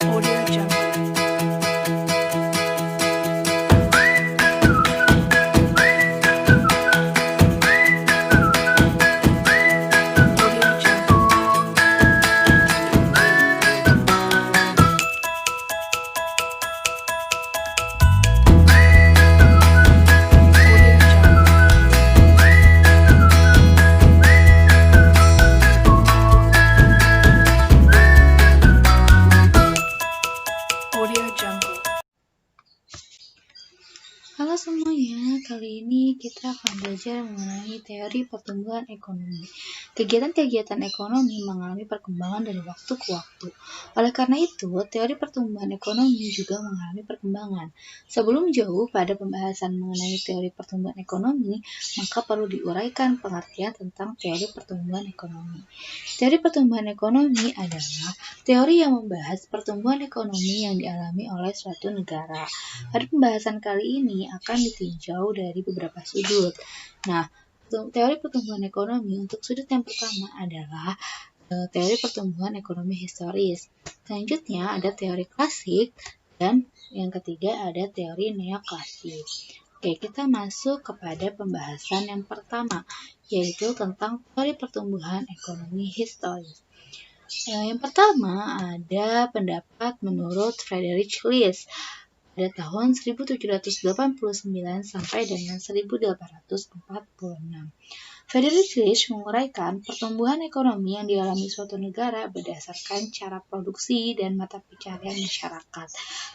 Audio Jungle. Audio Jungle. Audio Jungle. Audio Jungle. Halo semuanya, kali ini kita akan belajar mengenai teori pertumbuhan ekonomi. Kegiatan-kegiatan ekonomi mengalami perkembangan dari waktu ke waktu. Oleh karena itu, teori pertumbuhan ekonomi juga mengalami perkembangan. Sebelum jauh pada pembahasan mengenai teori pertumbuhan ekonomi, maka perlu diuraikan pengertian tentang teori pertumbuhan ekonomi. Teori pertumbuhan ekonomi adalah teori yang membahas pertumbuhan ekonomi yang dialami oleh suatu negara. Pada pembahasan kali ini akan ditinjau dari beberapa sudut. Nah, teori pertumbuhan ekonomi untuk sudut yang pertama adalah teori pertumbuhan ekonomi historis. Selanjutnya ada teori klasik dan yang ketiga ada teori neoklasik. Oke, kita masuk kepada pembahasan yang pertama, yaitu tentang teori pertumbuhan ekonomi historis. Yang pertama ada pendapat menurut Friedrich List pada tahun 1789 sampai dengan 1846. Friedrich List menguraikan pertumbuhan ekonomi yang dialami suatu negara berdasarkan cara produksi dan mata pencaharian masyarakat.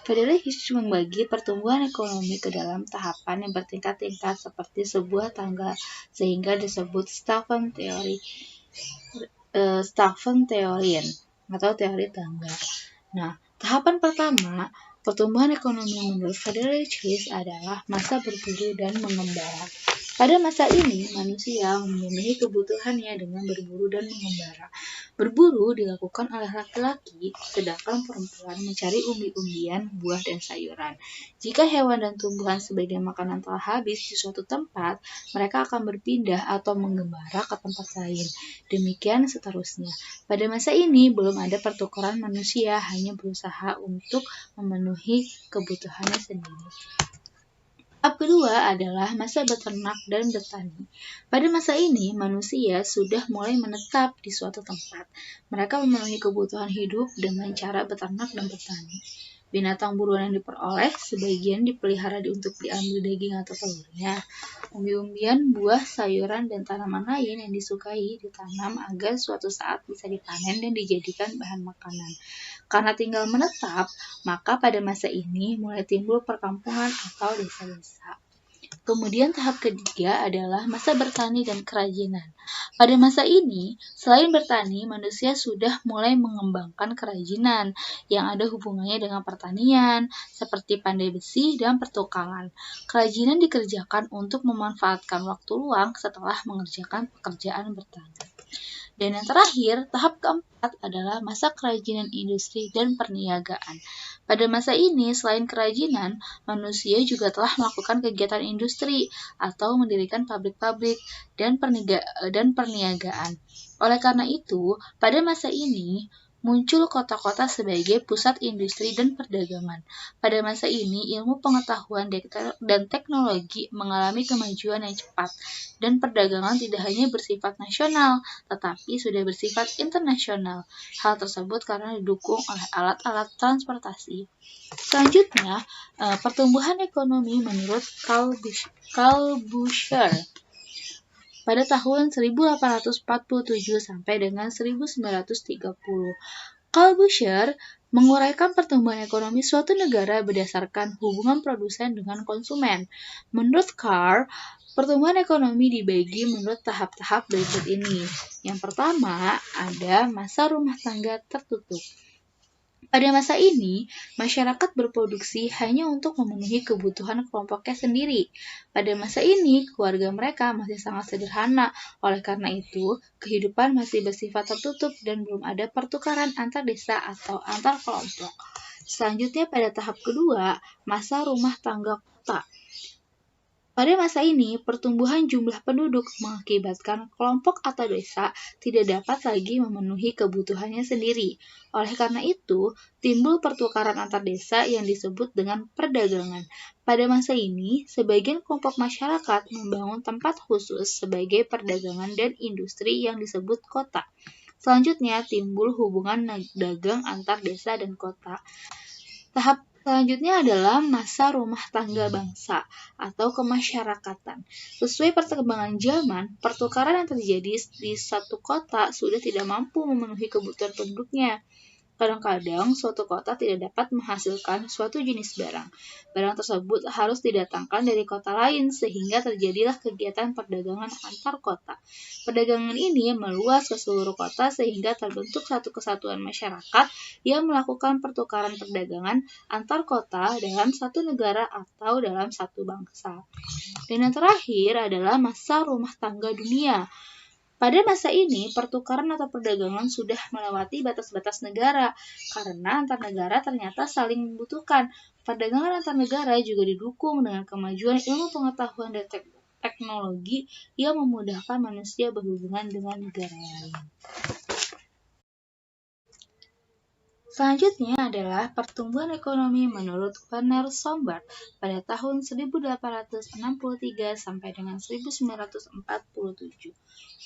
Friedrich List membagi pertumbuhan ekonomi ke dalam tahapan yang bertingkat-tingkat seperti sebuah tangga sehingga disebut Stapfen-Theorien atau teori tangga. Nah, tahapan pertama pertumbuhan ekonomi menurut Friedrich List adalah masa berburu dan mengembara. Pada masa ini, manusia memenuhi kebutuhannya dengan berburu dan mengembara. Berburu dilakukan oleh laki-laki, sedangkan perempuan mencari umbi-umbian, buah, dan sayuran. Jika hewan dan tumbuhan sebagai makanan telah habis di suatu tempat, mereka akan berpindah atau mengembara ke tempat lain. Demikian seterusnya. Pada masa ini, belum ada pertukaran manusia, hanya berusaha untuk memenuhi kebutuhannya sendiri. Tahap kedua adalah masa beternak dan bertani. Pada masa ini, manusia sudah mulai menetap di suatu tempat. Mereka memenuhi kebutuhan hidup dengan cara beternak dan bertani. Binatang buruan yang diperoleh, sebagian dipelihara untuk diambil daging atau telurnya. Umbi-umbian, buah, sayuran, dan tanaman lain yang disukai ditanam agar suatu saat bisa dipanen dan dijadikan bahan makanan. Karena tinggal menetap, maka pada masa ini mulai timbul perkampungan atau desa-desa. Kemudian tahap ketiga adalah masa bertani dan kerajinan. Pada masa ini, selain bertani, manusia sudah mulai mengembangkan kerajinan yang ada hubungannya dengan pertanian, seperti pandai besi dan pertukangan. Kerajinan dikerjakan untuk memanfaatkan waktu luang setelah mengerjakan pekerjaan bertani. Dan yang terakhir, tahap keempat adalah masa kerajinan industri dan perniagaan. Pada masa ini, selain kerajinan, manusia juga telah melakukan kegiatan industri atau mendirikan pabrik-pabrik dan perniagaan. Oleh karena itu, pada masa ini, muncul kota-kota sebagai pusat industri dan perdagangan. Pada masa ini, ilmu pengetahuan dan teknologi mengalami kemajuan yang cepat, dan perdagangan tidak hanya bersifat nasional, tetapi sudah bersifat internasional. Hal tersebut karena didukung oleh alat-alat transportasi. Selanjutnya, pertumbuhan ekonomi menurut Karl Buschner pada tahun 1847 sampai dengan 1930. Karl Buschner menguraikan pertumbuhan ekonomi suatu negara berdasarkan hubungan produsen dengan konsumen. Menurut Karl, pertumbuhan ekonomi dibagi menurut tahap-tahap berikut ini. Yang pertama, ada masa rumah tangga tertutup. Pada masa ini, masyarakat berproduksi hanya untuk memenuhi kebutuhan kelompoknya sendiri. Pada masa ini, keluarga mereka masih sangat sederhana. Oleh karena itu, kehidupan masih bersifat tertutup dan belum ada pertukaran antar desa atau antar kelompok. Selanjutnya pada tahap kedua, masa rumah tangga kota. Pada masa ini, pertumbuhan jumlah penduduk mengakibatkan kelompok atau desa tidak dapat lagi memenuhi kebutuhannya sendiri. Oleh karena itu, timbul pertukaran antar desa yang disebut dengan perdagangan. Pada masa ini, sebagian kelompok masyarakat membangun tempat khusus sebagai perdagangan dan industri yang disebut kota. Selanjutnya, timbul hubungan dagang antar desa dan kota. Tahap selanjutnya adalah masa rumah tangga bangsa atau kemasyarakatan. Sesuai perkembangan zaman, pertukaran yang terjadi di satu kota sudah tidak mampu memenuhi kebutuhan penduduknya. Kadang-kadang suatu kota tidak dapat menghasilkan suatu jenis barang. Barang tersebut harus didatangkan dari kota lain sehingga terjadilah kegiatan perdagangan antar kota. Perdagangan ini meluas ke seluruh kota sehingga terbentuk satu kesatuan masyarakat yang melakukan pertukaran perdagangan antar kota dalam satu negara atau dalam satu bangsa. Dan yang terakhir adalah masa rumah tangga dunia. Pada masa ini, pertukaran atau perdagangan sudah melewati batas-batas negara, karena antar negara ternyata saling membutuhkan. Perdagangan antar negara juga didukung dengan kemajuan ilmu pengetahuan dan teknologi yang memudahkan manusia berhubungan dengan negara lain. Selanjutnya adalah pertumbuhan ekonomi menurut Werner Sombart pada tahun 1863 sampai dengan 1947.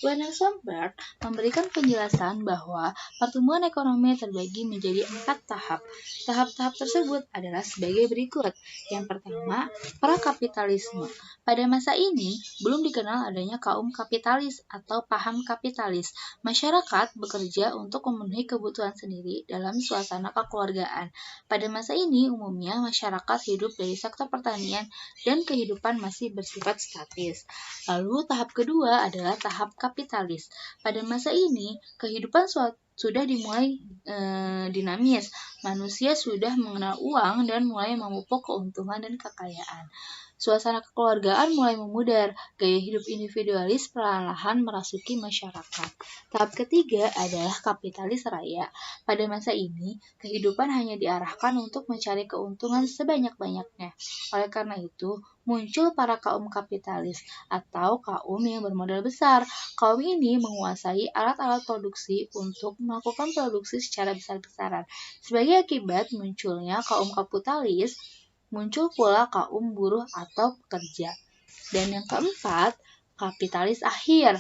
Werner Sombart memberikan penjelasan bahwa pertumbuhan ekonomi terbagi menjadi 4 tahap. Tahap-tahap tersebut adalah sebagai berikut. Yang pertama, prakapitalisme. Pada masa ini, belum dikenal adanya kaum kapitalis atau paham kapitalis. Masyarakat bekerja untuk memenuhi kebutuhan sendiri dalam suasana kekeluargaan. Pada masa ini, umumnya masyarakat hidup dari sektor pertanian dan kehidupan masih bersifat statis. Lalu tahap kedua adalah tahap kapitalis. Pada masa ini, kehidupan sudah dimulai dinamis. Manusia sudah mengenal uang dan mulai memupuk keuntungan dan kekayaan. Suasana kekeluargaan mulai memudar, gaya hidup individualis perlahan-lahan merasuki masyarakat. Tahap ketiga adalah kapitalis raya. Pada masa ini, kehidupan hanya diarahkan untuk mencari keuntungan sebanyak-banyaknya. Oleh karena itu, muncul para kaum kapitalis atau kaum yang bermodal besar. Kaum ini menguasai alat-alat produksi untuk melakukan produksi secara besar-besaran. Sebagai akibat munculnya kaum kapitalis, muncul pula kaum buruh atau pekerja. Dan yang keempat, kapitalis akhir.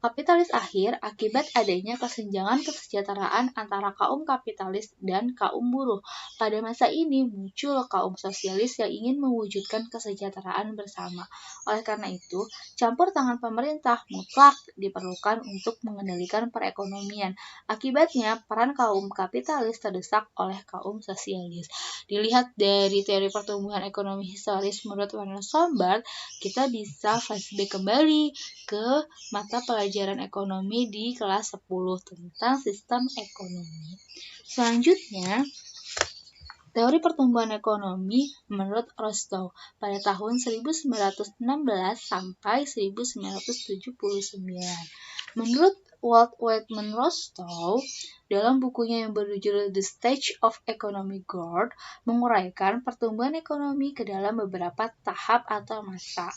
Kapitalis akhir akibat adanya kesenjangan kesejahteraan antara kaum kapitalis dan kaum buruh. Pada masa ini muncul kaum sosialis yang ingin mewujudkan kesejahteraan bersama. Oleh karena itu, campur tangan pemerintah mutlak diperlukan untuk mengendalikan perekonomian. Akibatnya, peran kaum kapitalis terdesak oleh kaum sosialis. Dilihat dari teori pertumbuhan ekonomi historis menurut Werner Sombart, kita bisa flashback kembali ke mata pelajaran ekonomi di kelas 10 tentang sistem ekonomi. Selanjutnya, teori pertumbuhan ekonomi menurut Rostow pada tahun 1916 sampai 1979. Menurut Walt Whitman Rostow, dalam bukunya yang berjudul The Stage of Economic Growth, menguraikan pertumbuhan ekonomi ke dalam beberapa tahap atau masa,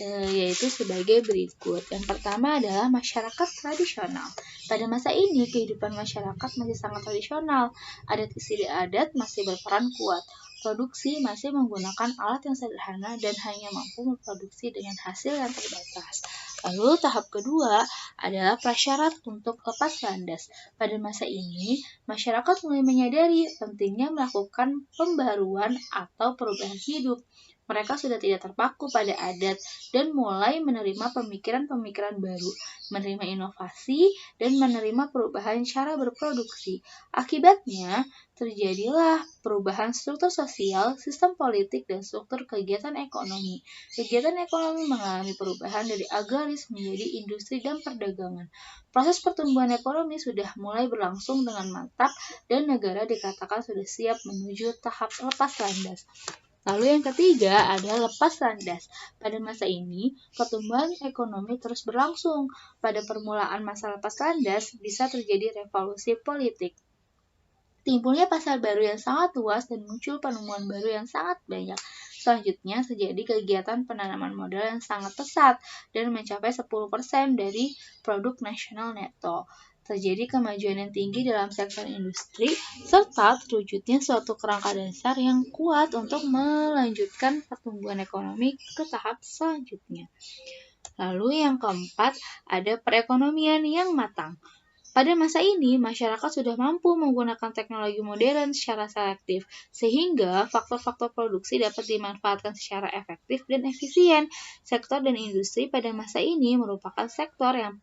yaitu sebagai berikut. Yang pertama adalah masyarakat tradisional. Pada masa ini, kehidupan masyarakat masih sangat tradisional. Adat istiadat masih berperan kuat. Produksi masih menggunakan alat yang sederhana dan hanya mampu memproduksi dengan hasil yang terbatas. Lalu tahap kedua adalah prasyarat untuk lepas landas. Pada masa ini, masyarakat mulai menyadari pentingnya melakukan pembaruan atau perubahan hidup. Mereka sudah tidak terpaku pada adat dan mulai menerima pemikiran-pemikiran baru, menerima inovasi, dan menerima perubahan cara berproduksi. Akibatnya, terjadilah perubahan struktur sosial, sistem politik, dan struktur kegiatan ekonomi. Kegiatan ekonomi mengalami perubahan dari agraris menjadi industri dan perdagangan. Proses pertumbuhan ekonomi sudah mulai berlangsung dengan mantap dan negara dikatakan sudah siap menuju tahap lepas landas. Lalu yang ketiga adalah lepas landas. Pada masa ini, pertumbuhan ekonomi terus berlangsung. Pada permulaan masa lepas landas, bisa terjadi revolusi politik. Timbulnya pasar baru yang sangat luas dan muncul penemuan baru yang sangat banyak. selanjutnya terjadi kegiatan penanaman modal yang sangat pesat dan mencapai 10% dari produk nasional neto. Terjadi kemajuan yang tinggi dalam sektor industri, serta terwujudnya suatu kerangka dasar yang kuat untuk melanjutkan pertumbuhan ekonomi ke tahap selanjutnya. Lalu yang keempat, ada perekonomian yang matang. Pada masa ini, masyarakat sudah mampu menggunakan teknologi modern secara selektif, sehingga faktor-faktor produksi dapat dimanfaatkan secara efektif dan efisien. Sektor dan industri pada masa ini merupakan sektor yang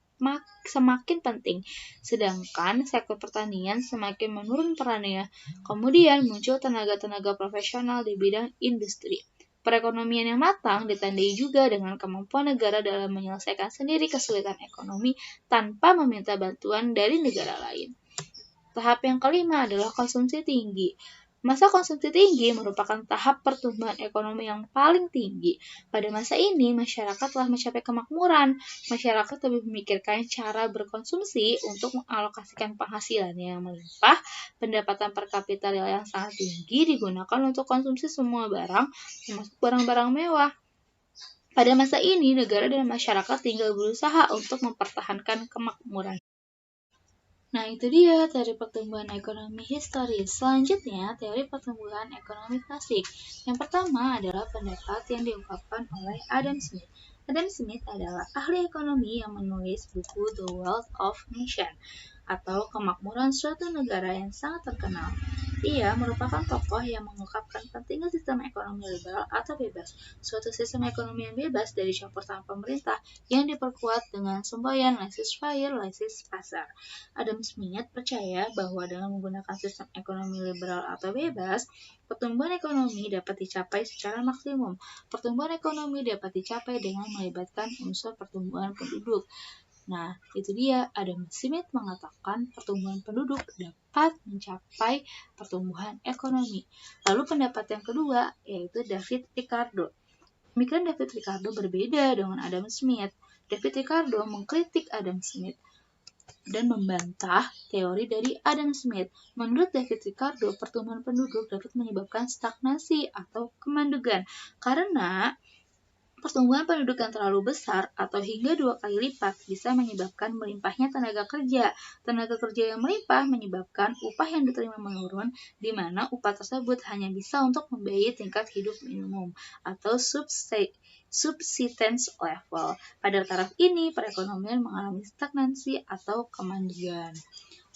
semakin penting, sedangkan sektor pertanian semakin menurun perannya. Kemudian muncul tenaga-tenaga profesional di bidang industri. Perekonomian yang matang ditandai juga dengan kemampuan negara dalam menyelesaikan sendiri kesulitan ekonomi tanpa meminta bantuan dari negara lain. Tahap yang kelima adalah konsumsi tinggi. Masa konsumsi tinggi merupakan tahap pertumbuhan ekonomi yang paling tinggi. Pada masa ini, masyarakat telah mencapai kemakmuran. Masyarakat lebih memikirkan cara berkonsumsi untuk mengalokasikan penghasilannya yang melimpah. Pendapatan per kapita real yang sangat tinggi digunakan untuk konsumsi semua barang, termasuk barang-barang mewah. Pada masa ini, negara dan masyarakat tinggal berusaha untuk mempertahankan kemakmuran. Nah, itu dia teori pertumbuhan ekonomi historis. Selanjutnya, teori pertumbuhan ekonomi klasik. Yang pertama adalah pendapat yang diungkapkan oleh Adam Smith. Adam Smith adalah ahli ekonomi yang menulis buku The Wealth of Nation, atau Kemakmuran Suatu Negara yang sangat terkenal. Ia merupakan tokoh yang mengungkapkan pentingnya sistem ekonomi liberal atau bebas, suatu sistem ekonomi yang bebas dari campur tangan pemerintah yang diperkuat dengan semboyan laissez-faire, laissez-passer. Adam Smith percaya bahwa dengan menggunakan sistem ekonomi liberal atau bebas, pertumbuhan ekonomi dapat dicapai secara maksimum. Pertumbuhan ekonomi dapat dicapai dengan melibatkan unsur pertumbuhan penduduk. Nah, itu dia, Adam Smith mengatakan pertumbuhan penduduk dapat mencapai pertumbuhan ekonomi. Lalu pendapat yang kedua, yaitu David Ricardo. Pemikiran David Ricardo berbeda dengan Adam Smith. David Ricardo mengkritik Adam Smith dan membantah teori dari Adam Smith. Menurut David Ricardo, pertumbuhan penduduk dapat menyebabkan stagnasi atau kemandegan karena pertumbuhan penduduk yang terlalu besar atau hingga 2 kali lipat bisa menyebabkan melimpahnya tenaga kerja. Tenaga kerja yang melimpah menyebabkan upah yang diterima menurun, di mana upah tersebut hanya bisa untuk membiayai tingkat hidup minimum atau subsistence level. Pada taraf ini, perekonomian mengalami stagnasi atau kemandegan.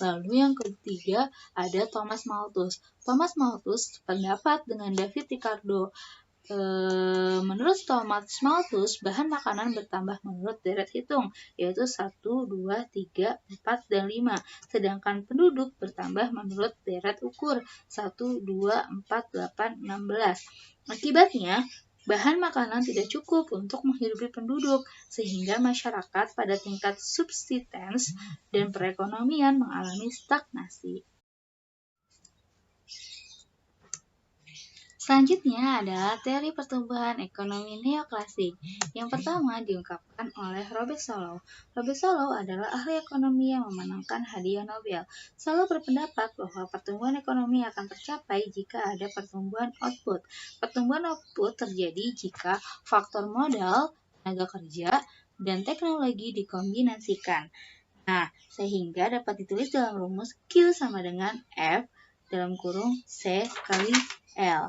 Lalu yang ketiga ada Thomas Malthus. Thomas Malthus pendapat dengan David Ricardo. Menurut Thomas Malthus, bahan makanan bertambah menurut deret hitung, yaitu 1, 2, 3, 4, dan 5. Sedangkan penduduk bertambah menurut deret ukur, 1, 2, 4, 8, 16. Akibatnya, bahan makanan tidak cukup untuk menghidupi penduduk, sehingga masyarakat pada tingkat subsistence dan perekonomian mengalami stagnasi. Selanjutnya adalah teori pertumbuhan ekonomi neoklasik. Yang pertama diungkapkan oleh Robert Solow. Robert Solow adalah ahli ekonomi yang memenangkan hadiah Nobel. Solow berpendapat bahwa pertumbuhan ekonomi akan tercapai jika ada pertumbuhan output. Pertumbuhan output terjadi jika faktor modal, tenaga kerja, dan teknologi dikombinasikan. Nah, sehingga dapat ditulis dalam rumus Q sama dengan F dalam kurung C kali L.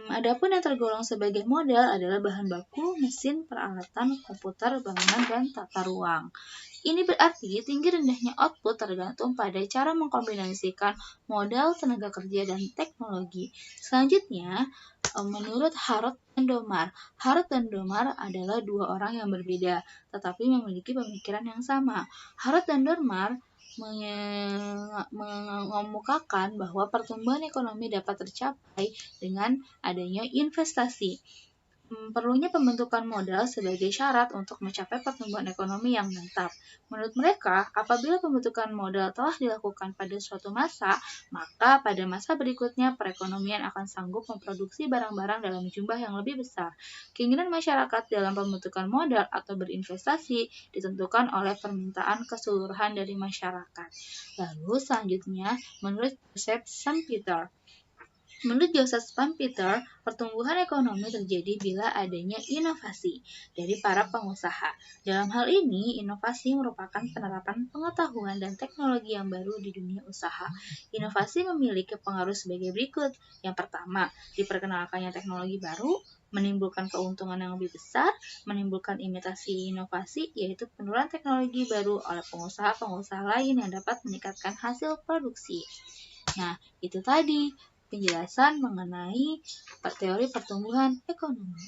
Adapun yang tergolong sebagai modal adalah bahan baku, mesin, peralatan, komputer, bangunan, dan tata ruang. Ini berarti tinggi rendahnya output tergantung pada cara mengkombinasikan modal, tenaga kerja, dan teknologi. Selanjutnya, menurut Harrod dan Domar. Harrod dan Domar adalah dua orang yang berbeda, tetapi memiliki pemikiran yang sama. Harrod dan Domar mengemukakan bahwa pertumbuhan ekonomi dapat tercapai dengan adanya investasi. Perlunya pembentukan modal sebagai syarat untuk mencapai pertumbuhan ekonomi yang mantap. Menurut mereka, apabila pembentukan modal telah dilakukan pada suatu masa, maka pada masa berikutnya perekonomian akan sanggup memproduksi barang-barang dalam jumlah yang lebih besar. Keinginan masyarakat dalam pembentukan modal atau berinvestasi ditentukan oleh permintaan keseluruhan dari masyarakat. Lalu selanjutnya, menurut Joseph Schumpeter, Menurut Joseph Schumpeter, pertumbuhan ekonomi terjadi bila adanya inovasi dari para pengusaha. Dalam hal ini, inovasi merupakan penerapan pengetahuan dan teknologi yang baru di dunia usaha. Inovasi memiliki pengaruh sebagai berikut. Yang pertama, diperkenalkannya teknologi baru, menimbulkan keuntungan yang lebih besar, menimbulkan imitasi inovasi, yaitu penurunan teknologi baru oleh pengusaha-pengusaha lain yang dapat meningkatkan hasil produksi. Nah, itu tadi penjelasan mengenai teori pertumbuhan ekonomi.